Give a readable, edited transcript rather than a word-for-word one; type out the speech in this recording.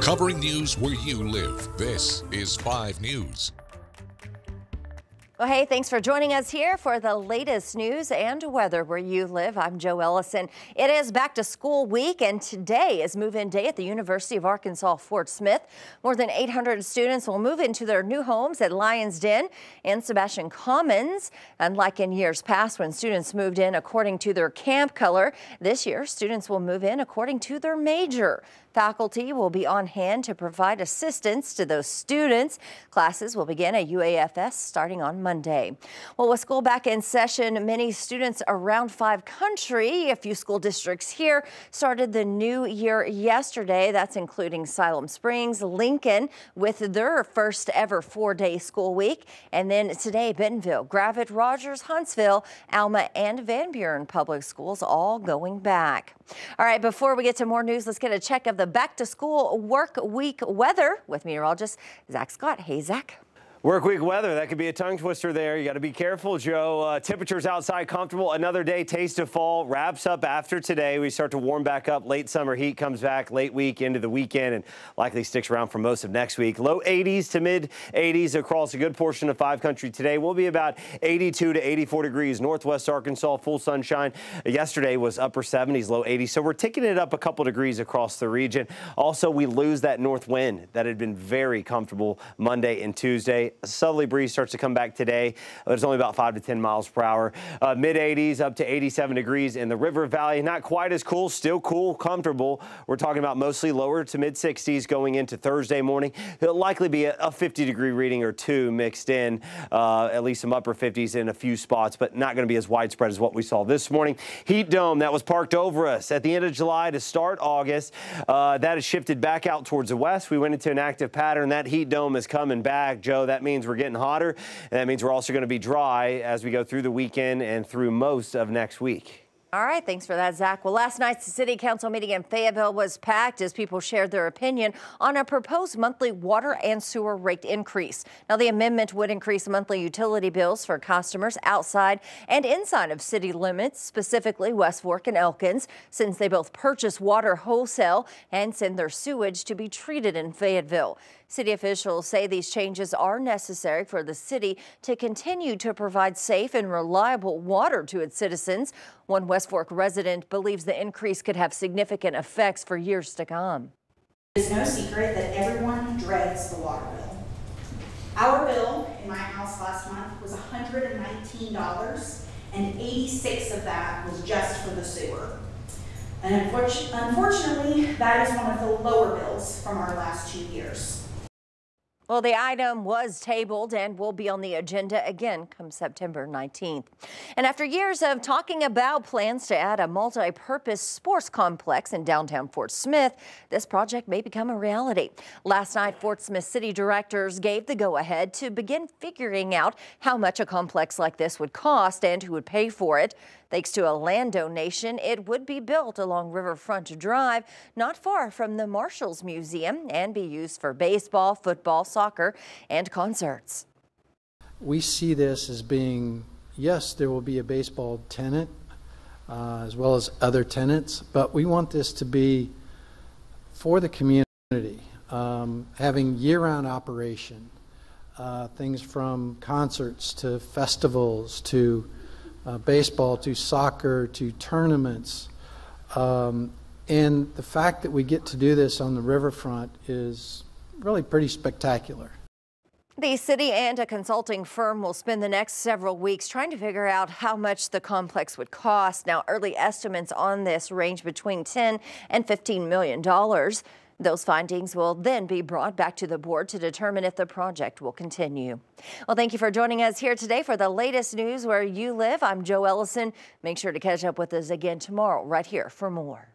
Covering news where you live, this is 5 News. Well, hey, thanks for joining us here for the latest news and weather where you live. I'm Joe Ellison. It is back to school week, and today is move-in day at the University of Arkansas Fort Smith. More than 800 students will move into their new homes at Lions Den and Sebastian Commons. Unlike in years past when students moved in according to their camp color, this year students will move in according to their major. Faculty will be on hand to provide assistance to those students. Classes will begin at UAFS starting on Monday. Well, with school back in session, many students around 5 country, a few school districts here, started the new year yesterday. That's including Siloam Springs, Lincoln, with their first ever 4-day school week. And then today, Bentonville, Gravette, Rogers, Huntsville, Alma, and Van Buren Public Schools all going back. All right, before we get to more news, let's get a check of the back to school work week weather with meteorologist Zach Scott. Hey, Zach. Work week weather, that could be a tongue twister there. You got to be careful, Joe. Temperatures outside comfortable. Another day, taste of fall wraps up after today. We start to warm back up. Late summer heat comes back late week into the weekend and likely sticks around for most of next week. Low 80s to mid 80s across a good portion of 5 country today. We'll be about 82 to 84 degrees. Northwest Arkansas, full sunshine. Yesterday was upper 70s, low 80s. So we're ticking it up a couple degrees across the region. Also, we lose that north wind that had been very comfortable Monday and Tuesday. A southerly breeze starts to come back today. It's only about 5 to 10 miles per hour. Mid 80s up to 87 degrees in the River Valley. Not quite as cool, still cool, comfortable. We're talking about mostly lower to mid 60s going into Thursday morning. It'll likely be a 50-degree reading or 2 mixed in, at least some upper 50s in a few spots, but not going to be as widespread as what we saw this morning. Heat dome that was parked over us at the end of July to start August. That has shifted back out towards the west. We went into an active pattern. That heat dome is coming back, Joe. That means we're getting hotter, and that means we're also going to be dry as we go through the weekend and through most of next week. All right, thanks for that, Zach. Well, last night's city council meeting in Fayetteville was packed as people shared their opinion on a proposed monthly water and sewer rate increase. Now, the amendment would increase monthly utility bills for customers outside and inside of city limits, specifically West Fork and Elkins, since they both purchase water wholesale and send their sewage to be treated in Fayetteville. City officials say these changes are necessary for the city to continue to provide safe and reliable water to its citizens. One West Fork resident believes the increase could have significant effects for years to come. It's no secret that everyone dreads the water bill. Our bill in my house last month was $119, and 86 of that was just for the sewer. And unfortunately, that is one of the lower bills from our last 2 years. Well, the item was tabled and will be on the agenda again come September 19th. And after years of talking about plans to add a multi-purpose sports complex in downtown Fort Smith, this project may become a reality. Last night, Fort Smith city directors gave the go-ahead to begin figuring out how much a complex like this would cost and who would pay for it. Thanks to a land donation, it would be built along Riverfront Drive, not far from the Marshalls Museum, and be used for baseball, football, soccer, and concerts. We see this as being, yes, there will be a baseball tenant as well as other tenants, but we want this to be for the community, having year-round operation, things from concerts to festivals to baseball to soccer to tournaments, and the fact that we get to do this on the riverfront is really pretty spectacular. The city and a consulting firm will spend the next several weeks trying to figure out how much the complex would cost. Now, early estimates on this range between $10 and $15 million. Those findings will then be brought back to the board to determine if the project will continue. Well, thank you for joining us here today for the latest news where you live. I'm Joe Ellison. Make sure to catch up with us again tomorrow right here for more.